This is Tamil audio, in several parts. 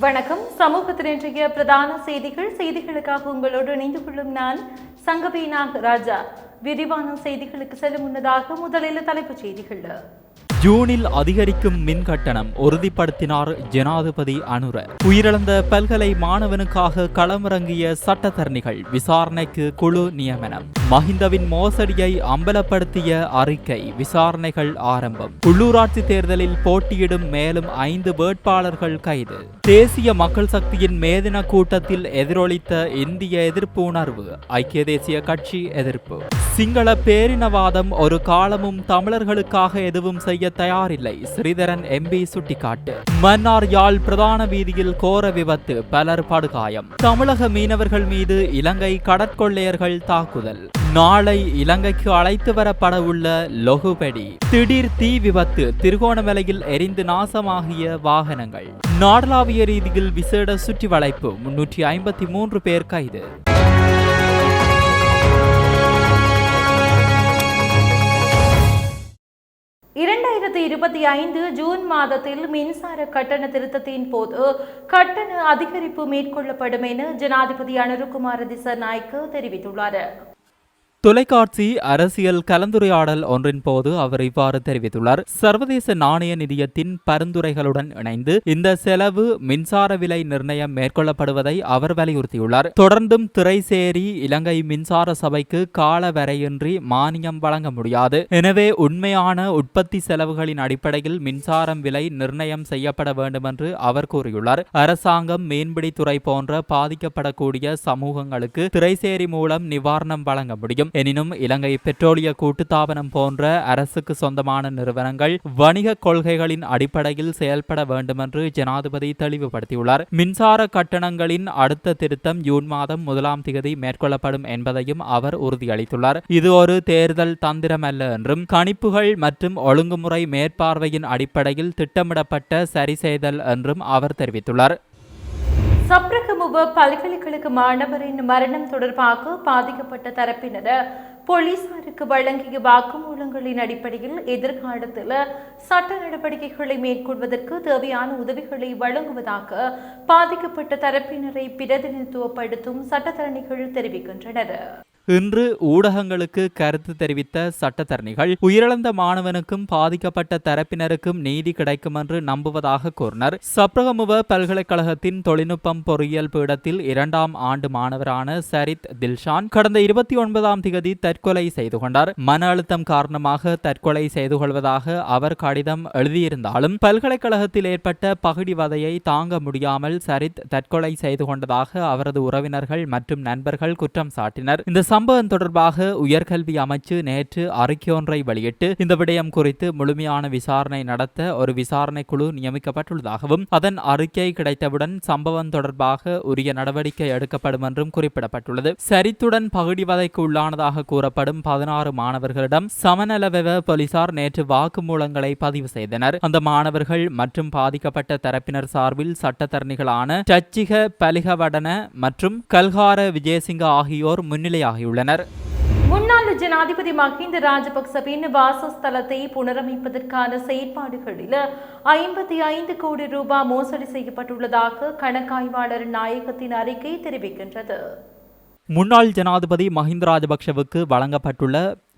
வணக்கம். சமூகத்தின் இன்றைய பிரதான செய்திகளுக்காக உங்களோடு இணைந்து கொள்ளும் நான் சங்கவி நாகராஜா. விரிவான செய்திகளுக்கு செல்லும் முன்னதாக முதலில் தலைப்புச் செய்திகள். ஜூனில் அதிகரிக்கும் மின் கட்டணம் உறுதிப்படுத்தினார் ஜனாதிபதி அனுர. உயிரிழந்த பல்கலை மாணவனுக்காக களமிறங்கிய சட்டத்தரணிகள் விசாரணைக்கு குழு நியமனம். மஹிந்தவின் மோசடியை அம்பலப்படுத்திய அறிக்கை விசாரணைகள் ஆரம்பம். உள்ளூராட்சி தேர்தலில் போட்டியிடும் மேலும் 5 வேட்பாளர்கள் கைது. தேசிய மக்கள் சக்தியின் மேதின கூட்டத்தில் எதிரொலித்த இந்திய எதிர்ப்பு உணர்வு. ஐக்கிய தேசிய கட்சி எதிர்ப்பு. சிங்கள பேரினவாதம் ஒரு காலமும் தமிழர்களுக்காக எதுவும் செய்ய தயாரில்லை. ஸ்ரீதரன் எம்பி சுட்டிக்காட்டு. மன்னார் யாழ் பிரதான வீதியில் கோர விபத்து, பலர் படுகாயம். தமிழக மீனவர்கள் மீது இலங்கை கடற்கொள்ளையர்கள் தாக்குதல். நாளை இலங்கைக்கு அழைத்து வரப்பட உள்ள லொகுபெடி. திடீர் தீ விபத்து, திருகோணமலையில் எரிந்து நாசமாகிய வாகனங்கள். நாடளாவிய ரீதியில் விசேட சுற்றி வளைப்பு, 353 பேர் கைது. 2025 ஜூன் மாதத்தில் மின்சார கட்டண திருத்தத்தின் போது கட்டண அதிகரிப்பு மேற்கொள்ளப்படும் என ஜனாதிபதி அனுரகுமார திசாநாயக்க தெரிவித்துள்ளார். தொலைக்காட்சி அரசியல் கலந்துரையாடல் ஒன்றின் போது அவர் இவ்வாறு தெரிவித்துள்ளார். சர்வதேச நாணய நிதியத்தின் பரிந்துரைகளுடன் இணைந்து இந்த செலவு மின்சார விலை நிர்ணயம் மேற்கொள்ளப்படுவதை அவர் வலியுறுத்தியுள்ளார். தொடர்ந்தும் திரைசேரி இலங்கை மின்சார சபைக்கு கால வரையின்றி மானியம் வழங்க முடியாது. எனவே உண்மையான உற்பத்தி செலவுகளின் அடிப்படையில் மின்சாரம் விலை நிர்ணயம் செய்யப்பட வேண்டும் என்று அவர் கூறியுள்ளார். அரசாங்கம் மீன்பிடித்துறை போன்ற பாதிக்கப்படக்கூடிய சமூகங்களுக்கு திரைசேரி மூலம் நிவாரணம் வழங்க முடியும். எனினும் இலங்கை பெட்ரோலிய கூட்டுத்தாபனம் போன்ற அரசுக்கு சொந்தமான நிறுவனங்கள் வணிக கொள்கைகளின் அடிப்படையில் செயல்பட வேண்டும் என்று ஜனாதிபதி தெளிவுபடுத்தியுள்ளார். மின்சார கட்டணங்களின் அடுத்த திருத்தம் ஜூன் மாதம் 1ஆம் தேதி மேற்கொள்ளப்படும் என்பதையும் அவர் உறுதியளித்துள்ளார். இது ஒரு தேர்தல் தந்திரம் அல்ல என்றும் கணிப்புகள் மற்றும் ஒழுங்குமுறை மேற்பார்வையின் அடிப்படையில் திட்டமிடப்பட்ட சரி செய்தல் என்றும் அவர் தெரிவித்துள்ளார். சப்ரகமுவ பல்கலைக்கழக மாணவரின் மரணம் தொடர்பாக பாதிக்கப்பட்ட தரப்பினர் போலீசாருக்கு வழங்கிய வாக்குமூலங்களின் அடிப்படையில் எதிர்காலத்தில் சட்ட நடவடிக்கைகளை மேற்கொள்வதற்கு தேவையான உதவிகளை வழங்குவதாக பாதிக்கப்பட்ட தரப்பினரை பிரதிநிதித்துவப்படுத்தும் சட்டத்தரணிகள் தெரிவிக்கின்றனர். இன்று ஊடகங்களுக்கு கருத்து தெரிவித்த சட்டத்தரணிகள் உயிரிழந்த மாணவனுக்கும் பாதிக்கப்பட்ட தரப்பினருக்கும் நீதி கிடைக்கும் என்று நம்புவதாக கூறினர். சப்ரகமுவ பல்கலைக்கழகத்தின் தொழில்நுட்பம் பொறியியல் பீடத்தில் 2ஆம் ஆண்டு மாணவரான சரித் தில்ஷான் கடந்த 29ஆம் தேதி தற்கொலை செய்து கொண்டார். மன அழுத்தம் காரணமாக தற்கொலை செய்து கொள்வதாக அவர் கடிதம் எழுதியிருந்தாலும் பல்கலைக்கழகத்தில் ஏற்பட்ட பகுடிவதையை தாங்க முடியாமல் சரித் தற்கொலை செய்து கொண்டதாக அவரது உறவினர்கள் மற்றும் நண்பர்கள் குற்றம் சாட்டினர். இந்த சம்பவம் தொடர்பாக உயர்கல்வி அமைச்சு நேற்று அறிக்கையொன்றை வெளியிட்டு இந்த விடயம் குறித்து முழுமையான விசாரணை நடத்த ஒரு விசாரணை குழு நியமிக்கப்பட்டுள்ளதாகவும் அதன் அறிக்கை கிடைத்தவுடன் சம்பவம் தொடர்பாக உரிய நடவடிக்கை எடுக்கப்படும் என்றும் குறிப்பிடப்பட்டுள்ளது. சரித்துடன் பகுடிவதைக்கு உள்ளானதாக கூறப்படும் 16 மாணவர்களிடம் சமநலவெவ போலீசார் நேற்று வாக்குமூலங்களை பதிவு செய்தனர். அந்த மாணவர்கள் மற்றும் பாதிக்கப்பட்ட தரப்பினர் சார்பில் சட்டத்தரணிகளான சச்சிக பலிகவடன மற்றும் கல்ஹார விஜயசிங்க ஆகியோர் முன்னிலையாகி முன்னாள் ஜனாதிபதி மஹிந்த ராஜபக்சவின் வாசஸ்தலத்தை புனரமைப்பதற்கான செயற்பாடுகளில் 55 கோடி ரூபாய் மோசடி செய்யப்பட்டுள்ளதாக கணக்காய்வாளர் நாயகத்தின் அறிக்கை தெரிவிக்கின்றது. முன்னாள் ஜனாதிபதி மஹிந்த ராஜபக்சவுக்கு வழங்கப்பட்டுள்ள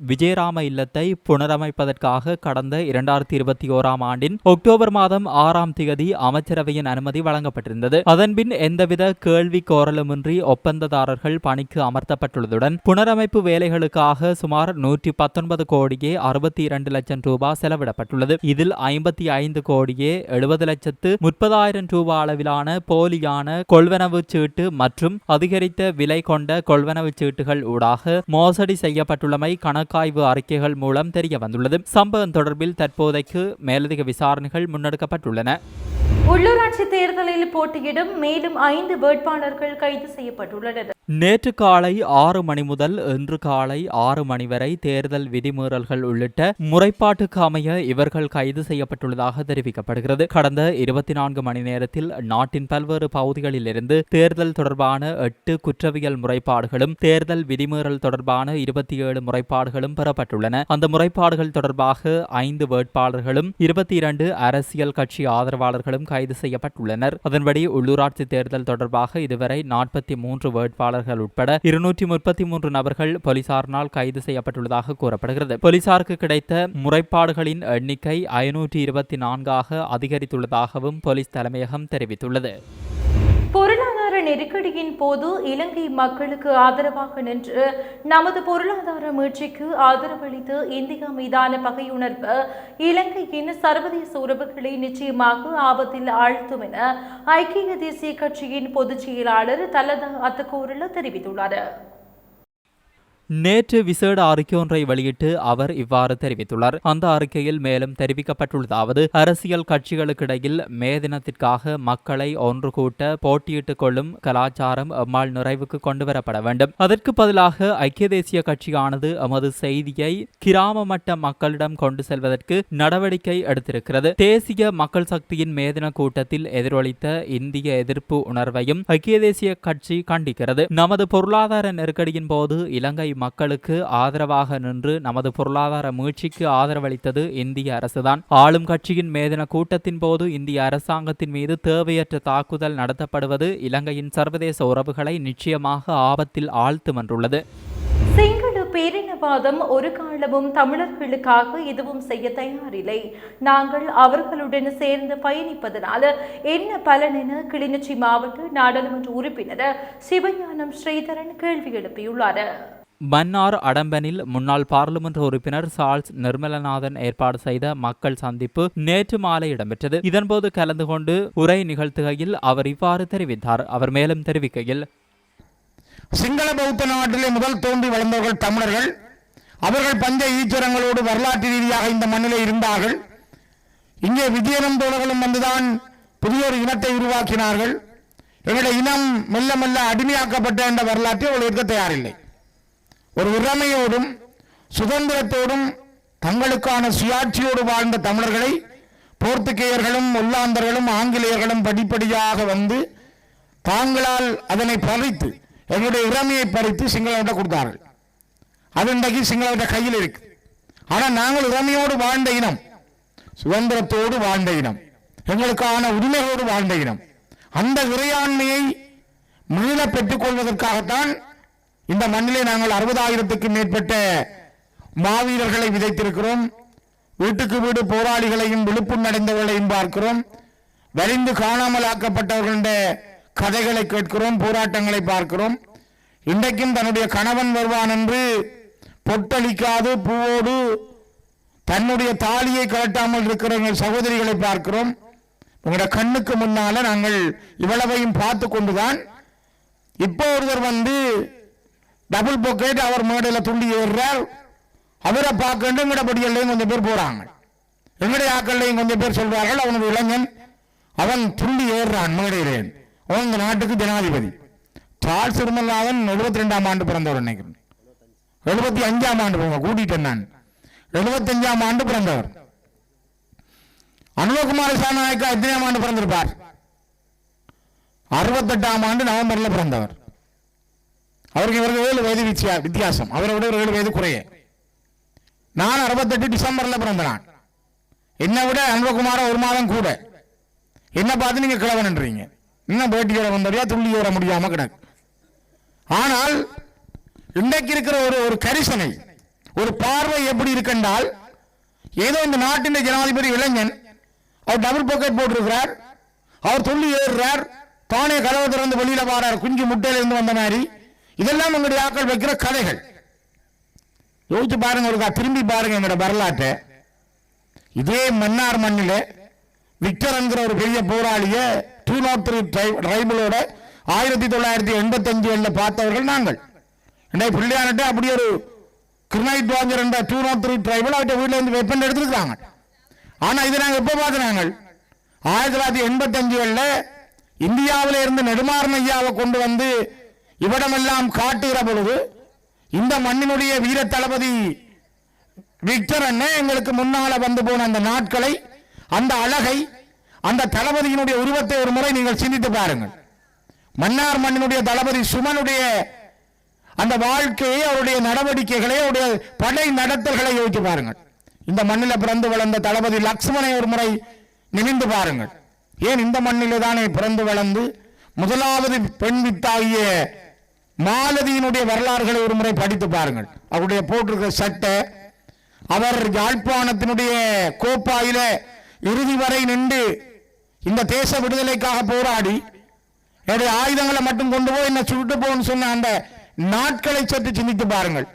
விஜயராம இல்லத்தை புனரமைப்பதற்காக கடந்த 2021ஆம் ஆண்டின் அக்டோபர் மாதம் 6ஆம் தேதி அமைச்சரவையின் அனுமதி வழங்கப்பட்டிருந்தது. அதன்பின் எந்தவித கேள்வி கோரலுமின்றி ஒப்பந்ததாரர்கள் பணிக்கு அமர்த்தப்பட்டுள்ளதுடன் புனரமைப்பு வேலைகளுக்காக சுமார் 119 கோடியே 62 லட்சம் ரூபாய் செலவிடப்பட்டுள்ளது. இதில் 55 கோடியே 70 லட்சத்து 30,000 ரூபாய் அளவிலான போலியான கொள்வனவு சீட்டு மற்றும் அதிகரித்த விலை கொண்ட கொள்வனவு சீட்டுகள் ஊடாக மோசடி செய்யப்பட்டுள்ளமை கணக்காய்வு அறிக்கைகள் மூலம் தெரிய வந்துள்ளது. சம்பவம் தொடர்பில் தற்போதைக்கு மேலதிக விசாரணைகள் முன்னெடுக்கப்பட்டுள்ளன. உள்ளூராட்சி தேர்தலில் போட்டியிடும் மேலும் 5 வேட்பாளர்கள் கைது செய்யப்பட்டுள்ளனர். நேற்று காலை 6 மணி முதல் இன்று காலை 6 மணி வரை தேர்தல் விதிமீறல்கள் உள்ளிட்ட முறைப்பாட்டுக்கு அமைய இவர்கள் கைது செய்யப்பட்டுள்ளதாக தெரிவிக்கப்படுகிறது. கடந்த 24 மணி நேரத்தில் நாட்டின் பல்வேறு பகுதிகளிலிருந்து தேர்தல் தொடர்பான 8 குற்றவியல் முறைப்பாடுகளும் தேர்தல் விதிமீறல் தொடர்பான 27 முறைப்பாடுகளும் பெறப்பட்டுள்ளன. அந்த முறைப்பாடுகள் தொடர்பாக 5 வேட்பாளர்களும் 22 அரசியல் கட்சி ஆதரவாளர்களும் கைது செய்யப்பட்டுள்ளனர். அதன்படி உள்ளூராட்சி தேர்தல் தொடர்பாக இதுவரை 43 வேட்பாளர்கள் உட்பட 233 நபர்கள் போலீசாரினால் கைது செய்யப்பட்டுள்ளதாக கூறப்படுகிறது. போலீசாருக்கு கிடைத்த முறைப்பாடுகளின் எண்ணிக்கை 524ஆக அதிகரித்துள்ளதாகவும் போலீஸ் தலைமையகம் தெரிவித்துள்ளது. பொருளாதார நெருக்கடியின் போது இலங்கை மக்களுக்கு ஆதரவாக நின்று நமது பொருளாதார மீட்சிக்கு ஆதரவளித்து இந்தியா மீதான பகையுணர்வு இலங்கையின் சர்வதேச உறவுகளை நிச்சயமாக ஆபத்தில் ஆழ்த்தும் என ஐக்கிய தேசிய கட்சியின் பொதுச் செயலாளர் தலதா அத்தகோரல தெரிவித்துள்ளார். நேற்று விசேட அறிக்கை ஒன்றை வெளியிட்டு அவர் இவ்வாறு தெரிவித்துள்ளார். அந்த அறிக்கையில் மேலும் தெரிவிக்கப்பட்டுள்ளதாவது, அரசியல் கட்சிகளுக்கிடையில் மே தினத்திற்காக மக்களை ஒன்று கூட்ட போட்டியிட்டுக் கொள்ளும் கலாச்சாரம் எம்மால் நிறைவுக்கு கொண்டுவரப்பட வேண்டும். அதற்கு பதிலாக ஐக்கிய தேசிய கட்சியானது எமது செய்தியை கிராம மட்ட மக்களிடம் கொண்டு செல்வதற்கு நடவடிக்கை எடுத்திருக்கிறது. தேசிய மக்கள் சக்தியின் மே தின கூட்டத்தில் எதிரொலித்த இந்திய எதிர்ப்பு உணர்வையும் ஐக்கிய தேசிய கட்சி கண்டிக்கிறது. நமது பொருளாதார நெருக்கடியின் போது இலங்கை மக்களுக்கு ஆதரவாக நின்று நமது பொருளாதார மீட்சிக்கு ஆதரவளித்தது இந்திய அரசுதான். ஆளும் கட்சியின் மேதின கூட்டத்தின் போது இந்திய அரசாங்கத்தின் மீது தேவையற்ற தாக்குதல் நடத்தப்படுவது இலங்கையின் சர்வதேச உறவுகளை நிச்சயமாக ஆபத்தில் ஆழ்த்தும் என்றுள்ளது. சிங்கள பேரினவாதம் ஒரு காலமும் தமிழர்களுக்காக எதுவும் செய்ய தயாரில்லை. நாங்கள் அவர்களுடன் சேர்ந்து பயணிப்பதனால் என்ன பலன் என கிளிநொச்சி மாவட்ட நாடாளுமன்ற உறுப்பினர் சிவஞானம் ஸ்ரீதரன் கேள்வி எழுப்பியுள்ளார். மன்னார் அடம்பனில் முன்னாள் பாராளுமன்ற உறுப்பினர் சார்ல்ஸ் நிர்மலநாதன் ஏற்பாடு செய்த மக்கள் சந்திப்பு நேற்று மாலை இடம்பெற்றது. இதன்போது கலந்து கொண்டு உரை நிகழ்த்துகையில் அவர் இவ்வாறு தெரிவித்தார். அவர் மேலும் தெரிவிக்கையில், சிங்கள பௌத்த நாட்டிலே முதல் தோன்றி வளர்ந்தவர்கள் தமிழர்கள். அவர்கள் பஞ்ச ஈச்சரங்களோடு வரலாற்று ரீதியாக இந்த மண்ணிலே இருந்தார்கள். இங்கே விஜயனும் தோழர்களும் வந்துதான் புதியொரு இனத்தை உருவாக்கினார்கள். எங்களுடைய இனம் மெல்ல மெல்ல அடிமையாக்கப்பட்ட என்ற வரலாற்றை அவர்கள் இருக்க தயாரில்லை. ஒரு இறமையோடும் சுதந்திரத்தோடும் தங்களுக்கான சுயாட்சியோடு வாழ்ந்த தமிழர்களை போர்த்துகேயர்களும் ஒல்லாந்தர்களும் ஆங்கிலேயர்களும் படிப்படியாக வந்து தாங்களால் அதனை பறித்து எங்களுடைய இறமையை பறித்து சிங்களவர்கிட்ட கொடுத்தார்கள். அது இன்றைக்கு சிங்களவர்கிட்ட கையில் இருக்கு. ஆனால் நாங்கள் இறமையோடு வாழ்ந்த இனம், சுதந்திரத்தோடு வாழ்ந்த இனம், எங்களுக்கான உரிமையோடு வாழ்ந்த இனம், அந்த இறையாண்மையை மீள பெற்றுக் கொள்வதற்காகத்தான் இந்த மண்ணிலே நாங்கள் 60,000க்கும் மேற்பட்ட மாவீரர்களை விதைத்திருக்கிறோம். வீட்டுக்கு வீடு போராளிகளையும் விழுப்புணர்ந்தவர்களையும் பார்க்கிறோம். வலிந்து காணாமல் ஆக்கப்பட்டவர்களுடைய கதைகளை கேட்கிறோம், போராட்டங்களை பார்க்கிறோம். இன்றைக்கும் தன்னுடைய கணவன் வருவான் என்று பொட்டளிக்காது பூவோடு தன்னுடைய தாலியை கலட்டாமல் இருக்கிற எங்கள் சகோதரிகளை பார்க்கிறோம். உங்களுடைய கண்ணுக்கு முன்னால நாங்கள் இவ்வளவையும் பார்த்து கொண்டுதான் இப்போ ஒருவர் வந்து டபுள் பாக்கெட் அவர் மேடையில் துண்டி ஏறுறார். அவரை பார்க்க எங்கடப்படிகள்லையும் கொஞ்சம் பேர் போறாங்க. எங்களுடைய ஆக்கள்லையும் கொஞ்சம் பேர் சொல்றார்கள், அவனுடைய இளைஞன் அவன் துண்டி ஏறுறான் மேடையிலே, அவன் இந்த நாட்டுக்கு ஜனாதிபதி. சார்ல்ஸ் நிர்மலநாதன் 72ஆம் ஆண்டு பிறந்தவர், நினைக்கிறேன் 75ஆம் ஆண்டு போங்க கூட்டிட்டேன் நான், 75ஆம் ஆண்டு பிறந்தவர். அனுபகுமார சாநாயக்கா எத்தனையாம் ஆண்டு பிறந்திருப்பார்? 68ஆம் ஆண்டு நவம்பர்ல பிறந்தவர். அவருக்கு இவருக்கு 7 வயது வித்தியாசம், அவரை விட 7 வயது குறைய. நான் 68 டிசம்பர்ல பிறந்தேன். என்னை விட அன்பகுமார 1 மாதம் கூட. என்ன பார்த்து நீங்க கிழவன்ன்றீங்க, இன்னும் பேட்டியோட வந்தவரையா துள்ளி வர முடியாம கிடக்கு. ஆனால் இன்றைக்கு இருக்கிற ஒரு கரிசனை, ஒரு பார்வை எப்படி இருக்குன்றால், ஏதோ இந்த நாட்டின் ஜனாதிபதி இளைஞன், அவர் டபுள் பாக்கெட் போட்டிருக்கிறார், அவர் துள்ளி ஏறுறார், தானே கதவை திறந்து வெளியில பாடுறார், குஞ்சு முட்டையில இருந்து வந்த மாதிரி. இதெல்லாம் உங்களுடைய ஆக்கள் வைக்கிற கதைகள். யோசிச்சு பாருங்க, ஒரு திரும்பி பாருங்க எங்களோட வரலாற்றை. இதே மன்னார் மண்ணில விக்டர் என்கிற ஒரு பெரிய போராளிய 203 ட்ரைபிளோட 1985 பார்த்தவர்கள் நாங்கள். பிள்ளையானட்ட அப்படி ஒரு கிரினைட் வாங்கர் என்ற 203 ட்ரைபிள் அவற்றை வீட்டில் இருந்து வெப்பன் எடுத்துருக்காங்க. ஆனா இது நாங்கள் எப்போ பார்க்கிறாங்க, 1985 இந்தியாவில இருந்து நெடுமாறன் ஐயாவை கொண்டு வந்து இவ்விடமெல்லாம் காட்டுகிற பொழுது இந்த மண்ணினுடைய வீர தளபதி விக்டர் அண்ணன் எங்களுக்கு முன்னால வந்து போன அந்த நாட்களை, அந்த அழகை, அந்த தளபதியினுடைய உருவத்தை ஒரு முறை நீங்கள் சிந்தித்து பாருங்கள். மன்னார் மண்ணினுடைய தளபதி சுமனுடைய அந்த வாழ்க்கையை, அவருடைய நடவடிக்கைகளை, அவருடைய படை நடத்தல்களை யோசித்து பாருங்கள். இந்த மண்ணில் பிறந்து வளர்ந்த தளபதி லக்ஷ்மணை ஒரு முறை நினைந்து பாருங்கள். ஏன் இந்த மண்ணிலே தானே பிறந்து வளர்ந்து முதலாவது பெண் வித்தாகிய மாலதியினுடைய வரலாறுகளை ஒரு முறை படித்து பாருங்கள். அவருடைய போட்டிருக்கிற சட்டை, அவர் யாழ்ப்பாணத்தினுடைய கோப்பாயில இறுதி வரை நின்று இந்த தேச விடுதலைக்காக போராடி என்னுடைய ஆயுதங்களை மட்டும் கொண்டு போய் என்ன சுட்டு போன்னு சொன்ன அந்த நாட்களை சற்று சிந்தித்து பாருங்கள்.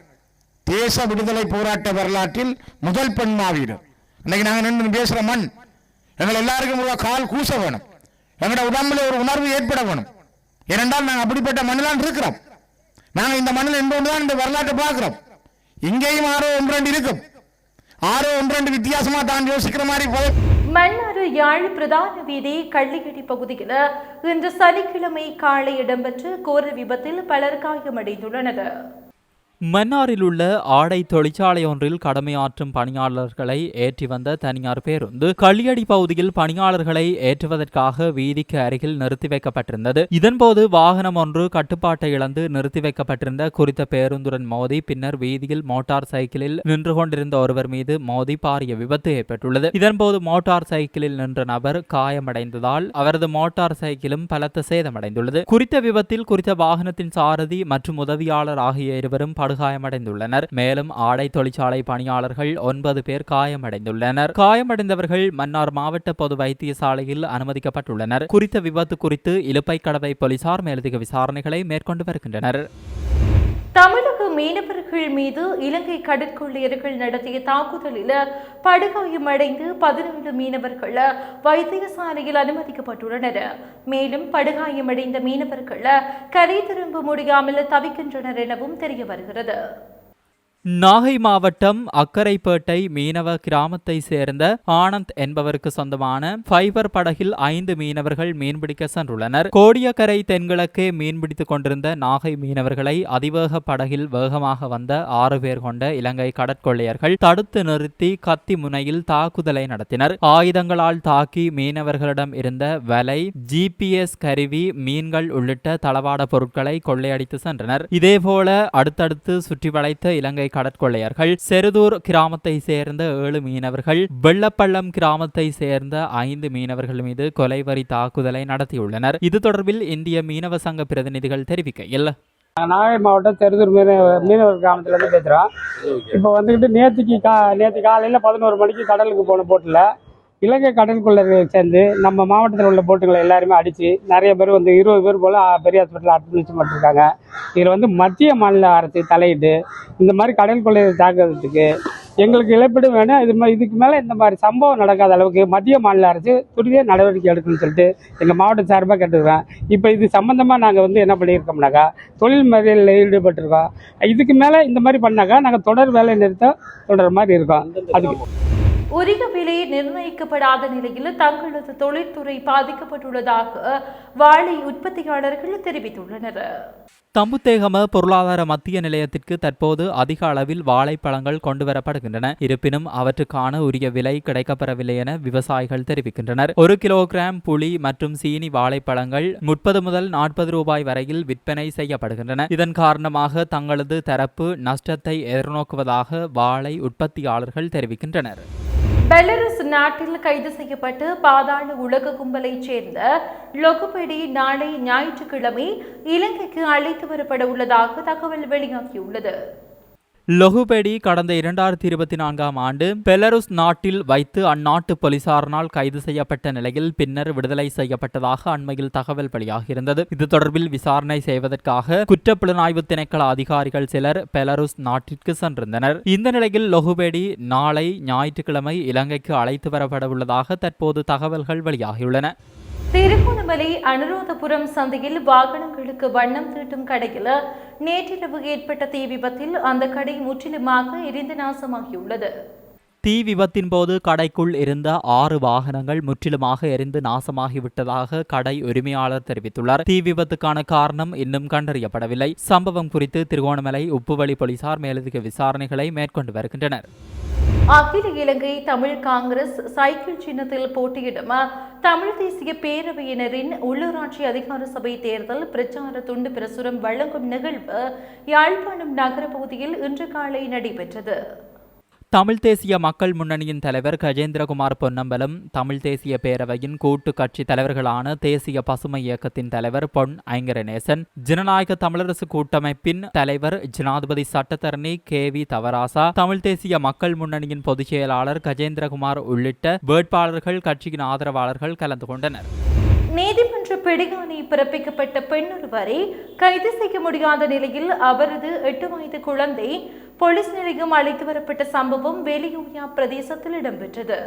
தேச விடுதலை போராட்ட வரலாற்றில் முதல் பெண் மாவீரர். இன்னைக்கு நாங்கள் நின்று பேசுற மண், எங்கள் எல்லாருக்கும் கால் கூச வேணும், எங்களோட உடம்புல ஒரு உணர்வு ஏற்பட வேணும். ஏனென்றால் நாங்கள் அப்படிப்பட்ட மண்ணில் இருக்கிறோம். நாங்கள் இந்த மண்ணில் தான் இந்த வரலாற்றை பார்க்கிறோம். இங்கேயும் 6-1-2 இருக்கும், 6-1-2 வித்தியாசமா தான் யோசிக்கிற மாதிரி போய். மன்னார் யாழ் பிரதான வீதி கள்ளியடி பகுதியில் இன்று சனிக்கிழமை காலை இடம்பெற்ற கோர விபத்தில் பலர் காயமடைந்துள்ளனர். மன்னாரில் உள்ள ஆடை தொழிற்சாலை ஒன்றில் கடமையாற்றும் பணியாளர்களை ஏற்றி வந்த தனியார் பேருந்து கள்ளியடி பகுதியில் பணியாளர்களை ஏற்றுவதற்காக வீதிக்கு அருகில் நிறுத்தி வைக்கப்பட்டிருந்தது. இதன்போது வாகனம் ஒன்று கட்டுப்பாட்டை இழந்து நிறுத்தி வைக்கப்பட்டிருந்த குறித்த பேருந்துடன் மோதி பின்னர் வீதியில் மோட்டார் சைக்கிளில் நின்று கொண்டிருந்த ஒருவர் மீது மோதி பாரிய விபத்து ஏற்பட்டுள்ளது. இதன்போது மோட்டார் சைக்கிளில் நின்ற நபர் காயமடைந்ததால் அவரது மோட்டார் சைக்கிளும் பலத்த சேதமடைந்துள்ளது. குறித்த விபத்தில் குறித்த வாகனத்தின் சாரதி மற்றும் உதவியாளர் ஆகிய இருவரும் காயமடைந்துள்ளனர். மேலும் ஆடை தொழிற்சாலை பணியாளர்கள் 9 பேர் காயமடைந்துள்ளனர். காயமடைந்தவர்கள் மன்னார் மாவட்ட பொது வைத்தியசாலையில் அனுமதிக்கப்பட்டுள்ளனர். குறித்த விபத்து குறித்து இலுப்பைக்கடவை போலீசார் மேலதிக விசாரணைகளை மேற்கொண்டு வருகின்றனர். தமிழக மீனவர்கள் மீது இலங்கை கடற்கொள்ளையர்கள் நடத்திய தாக்குதலில் படுகாயமடைந்து 17 மீனவர்கள் வைத்தியசாலையில் அனுமதிக்கப்பட்டுள்ளனர். மேலும் படுகாயமடைந்த மீனவர்கள் கரை திரும்ப முடியாமல் தவிக்கின்றனர் எனவும் தெரிய வருகிறது. நாகை மாவட்டம் அக்கரைப்பேட்டை மீனவ கிராமத்தை சேர்ந்த ஆனந்த் என்பவருக்கு சொந்தமான ஃபைபர் படகில் 5 மீனவர்கள் மீன்பிடிக்க சென்றுள்ளனர். கோடியக்கரை தென்கிழக்கே மீன்பிடித்துக் கொண்டிருந்த நாகை மீனவர்களை அதிவேக படகில் வேகமாக வந்த 6 பேர் கொண்ட இலங்கை கடற்கொள்ளையர்கள் தடுத்து நிறுத்தி கத்தி முனையில் தாக்குதலை நடத்தினர். ஆயுதங்களால் தாக்கி மீனவர்களிடம் இருந்த வலை, GPS கருவி, மீன்கள் உள்ளிட்ட தளவாட பொருட்களை கொள்ளையடித்து சென்றனர். இதேபோல அடுத்தடுத்து சுற்றி வளைத்த இலங்கை கடற்கொள்ளையர்கள் செருதூர் கிராமத்தை சேர்ந்த 7 மீனவர்கள், வெள்ளப்பள்ளம் கிராமத்தை சேர்ந்த 5 மீனவர்கள் மீது கொலைவரி தாக்குதலை நடத்தியுள்ளனர். இது தொடர்பில் இந்திய மீனவ சங்க பிரதிநிதிகள் தெரிவிக்கையில், நாகை மாவட்டம் செருதூர் மீனவர் கிராமத்துல இருந்து பேசுறோம். இப்போ வந்துகிட்டு நேற்று காலையில 11 மணிக்கு கடலுக்கு போன போட்டுல இலங்கை கடற்கொள்ளையர்கள் சேர்ந்து நம்ம மாவட்டத்தில் உள்ள போட்டுகளை எல்லாருமே அடித்து நிறைய பேர் 20 பேர் போல் பெரிய ஹாஸ்பிட்டலில் அட்மிஷன் பண்ணிருக்காங்க. இதில் மத்திய மாநில அரசு தலையிட்டு இந்த மாதிரி கடற்கொள்ளையர்கள் தாக்குறதுக்கு எங்களுக்கு இழப்பீடு வேணும். இதுக்கு மேலே இந்த மாதிரி சம்பவம் நடக்காத அளவுக்கு மத்திய மாநில அரசு துரித நடவடிக்கை எடுக்கணும்னு சொல்லிட்டு எங்கள் மாவட்ட சார்பாக கேட்டுக்கிறோம். இப்போ இது சம்பந்தமாக நாங்கள் என்ன பண்ணியிருக்கோம்னாக்கா தொழில் முறையில் ஈடுபட்டிருக்கோம். இதுக்கு மேலே இந்த மாதிரி பண்ணாக்கா நாங்கள் தொடர் வேலை நிறுத்தம் தொடர் மாதிரி இருக்கோம். அதுக்கு உரிய விலை நிர்ணயிக்கப்படாத நிலையில் தங்களது தொழில்துறை பாதிக்கப்பட்டுள்ளதாக வாழை உற்பத்தியாளர்கள் தெரிவித்துள்ளனர். தம்புத்தேகம பொருளாதார மத்திய நிலையத்திற்கு தற்போது அதிக அளவில் வாழைப்பழங்கள் கொண்டுவரப்படுகின்றன. இருப்பினும் அவற்றுக்கான உரிய விலை கிடைக்கப்பெறவில்லை என விவசாயிகள் தெரிவிக்கின்றனர். 1 கிலோகிராம் புளி மற்றும் சீனி வாழைப்பழங்கள் 30 முதல் 40 ரூபாய் வரையில் விற்பனை செய்யப்படுகின்றன. இதன் காரணமாக தங்களது தரப்பு நஷ்டத்தை எதிர்நோக்குவதாக வாழை உற்பத்தியாளர்கள் தெரிவிக்கின்றனர். பெலருஸ் நாட்டில் கைது செய்யப்பட்டு பாதாள உலக கும்பலைச் சேர்ந்த லொகுபெடி நாளை ஞாயிற்றுக்கிழமை இலங்கைக்கு அழைத்து வரப்பட உள்ளதாக தகவல் வெளியாகியுள்ளது. லொகுபெடி கடந்த 2024ஆம் ஆண்டு பெலருஸ் நாட்டில் வைத்து அந்நாட்டு போலீசாரினால் கைது செய்யப்பட்ட நிலையில் பின்னர் விடுதலை செய்யப்பட்டதாக அண்மையில் தகவல் வெளியாகியிருந்தது. இது தொடர்பில் விசாரணை செய்வதற்காக குற்றப்புலனாய்வு திணைக்கள அதிகாரிகள் சிலர் பெலருஸ் நாட்டிற்கு சென்றிருந்தனர். இந்த நிலையில் லொகுபெடி நாளை ஞாயிற்றுக்கிழமை இலங்கைக்கு அழைத்து வரப்பட உள்ளதாக தற்போது தகவல்கள் வெளியாகியுள்ளன. திருகோணமலை அனுராதபுரம் சந்தையில் வாகனங்களுக்கு வண்ணம் தீட்டும் கடையில் நேற்றிரவு ஏற்பட்ட தீ விபத்தில் அந்த கடை முற்றிலுமாக எரிந்து நாசமாகியுள்ளது. தீ விபத்தின் போது கடைக்குள் இருந்த 6 வாகனங்கள் முற்றிலுமாக எரிந்து நாசமாகிவிட்டதாக கடை உரிமையாளர் தெரிவித்துள்ளார். தீ விபத்துக்கான காரணம் இன்னும் கண்டறியப்படவில்லை. சம்பவம் குறித்து திருகோணமலை உப்புவழி போலீசார் மேலதிக விசாரணைகளை மேற்கொண்டு வருகின்றனர். அகில இலங்கை தமிழ் காங்கிரஸ் சைக்கிள் சின்னத்தில் போட்டியிடும் தமிழ் தேசிய பேரவையினரின் உள்ளூராட்சி அதிகார சபை தேர்தல் பிரச்சார துண்டு பிரசுரம் வழங்கும் நிகழ்வு யாழ்ப்பாணம் நகர பகுதியில் இன்று காலை நடைபெற்றது. தமிழ் தேசிய மக்கள் முன்னணியின் தலைவர் கஜேந்திரகுமார் பொன்னம்பலம், தமிழ் தேசிய பேரவையின் கூட்டு கட்சி தலைவர்களான தேசிய பசுமை இயக்கத்தின் தலைவர் பொன் ஐங்கரநேசன், ஜனநாயக தமிழரசு கூட்டமைப்பின் தலைவர் ஜனாதிபதி சட்டத்தரணி KV தவராசா, தமிழ் தேசிய மக்கள் முன்னணியின் பொதுச் செயலாளர் கஜேந்திரகுமார் உள்ளிட்ட வேட்பாளர்கள், கட்சியின் ஆதரவாளர்கள் கலந்து கொண்டனர். நீதிமன்ற பிடியாணை பிறப்பிக்கப்பட்ட பெண்ணொருவரை கைது செய்ய முடியாத நிலையில் அவரது 8 வயது குழந்தை போலீஸ் நிலையம் அழைத்து வரப்பட்ட சம்பவம் வெளியோயா பிரதேசத்தில் இடம்பெற்றது.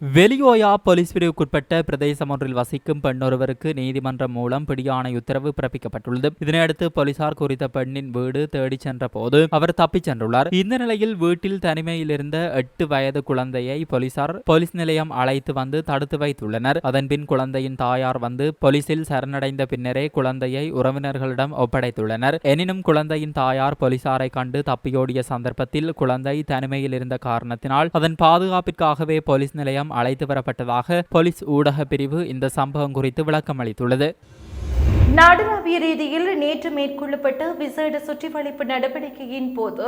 வெளியோயா போலீஸ் பிரிவுக்குட்பட்ட பிரதேசம் ஒன்றில் வசிக்கும் பெண்ணொருவருக்கு நீதிமன்றம் மூலம் பிடியாணை உத்தரவு பிறப்பிக்கப்பட்டுள்ளது. இதனையடுத்து போலீசார் குறித்த பெண்ணின் வீடு தேடிச் சென்ற போது அவர் தப்பிச் சென்றுள்ளார். இந்த நிலையில் வீட்டில் தனிமையில் இருந்த 8 வயது குழந்தையை போலீசார் போலீஸ் நிலையம் அழைத்து வந்து தடுத்து வைத்துள்ளனர். அதன்பின் குழந்தையின் தாயார் வந்து போலீசில் சரணடைந்த பின்னரே குழந்தையை உறவினர்களிடம் ஒப்படைத்துள்ளனர். எனினும் குழந்தையின் தாயார் போலீசாரை கண்டு தப்பியோடிய சந்தர்ப்பத்தில் குழந்தை தனிமையில் இருந்த காரணத்தினால் அதன் பாதுகாப்பிற்காகவே போலீஸ் நிலையம் அழைத்து வரப்பட்டதாக போலீஸ் ஊடக பிரிவு இந்த சம்பவம் குறித்து விளக்கம் அளித்துள்ளது. நாடளாவிய ரீதியில் நேற்று மேற்கொள்ளப்பட்ட விசேட சுற்றிவளைப்பு நடவடிக்கையின் போது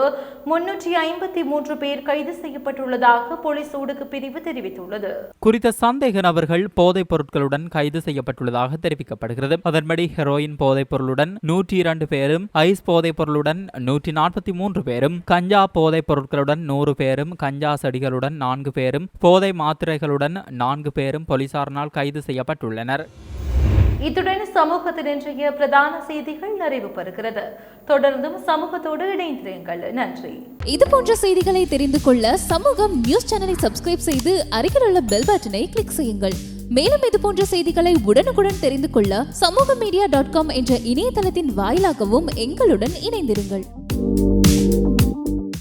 353 பேர் கைது செய்யப்பட்டுள்ளதாக போலீஸ் ஊடக பிரிவு தெரிவித்துள்ளது. குறித்த சந்தேக நபர்கள் போதைப் பொருட்களுடன் கைது செய்யப்பட்டுள்ளதாக தெரிவிக்கப்படுகிறது. அதன்படி ஹெரோயின் போதைப் பொருளுடன் 102 பேரும், ஐஸ் போதைப் பொருளுடன் 143 பேரும், கஞ்சா போதைப் பொருட்களுடன் 100 பேரும், கஞ்சா செடிகளுடன் 4 பேரும், போதை மாத்திரைகளுடன் 4 பேரும் போலீசாரினால் கைது செய்யப்பட்டுள்ளனர். இத்துடன் சமூகத்தின் இன்றைய பிரதான செய்திகள் நிறைவு பெறுகிறது. தொடர்ந்தும் சமூகத்தோடு இணைந்திருங்கள். நன்றி. இது போன்ற செய்திகளை தெரிந்து கொள்ள சமூகம் நியூஸ் சேனலை சப்ஸ்கிரைப் செய்து அருகில் உள்ள பெல் பட்டனை கிளிக் செய்யுங்கள். மேலும் இது போன்ற செய்திகளை உடனுக்குடன் தெரிந்து கொள்ள சமூகமீடியா.com என்ற இணையதளத்தின் வாயிலாகவும் எங்களுடன் இணைந்திருங்கள்.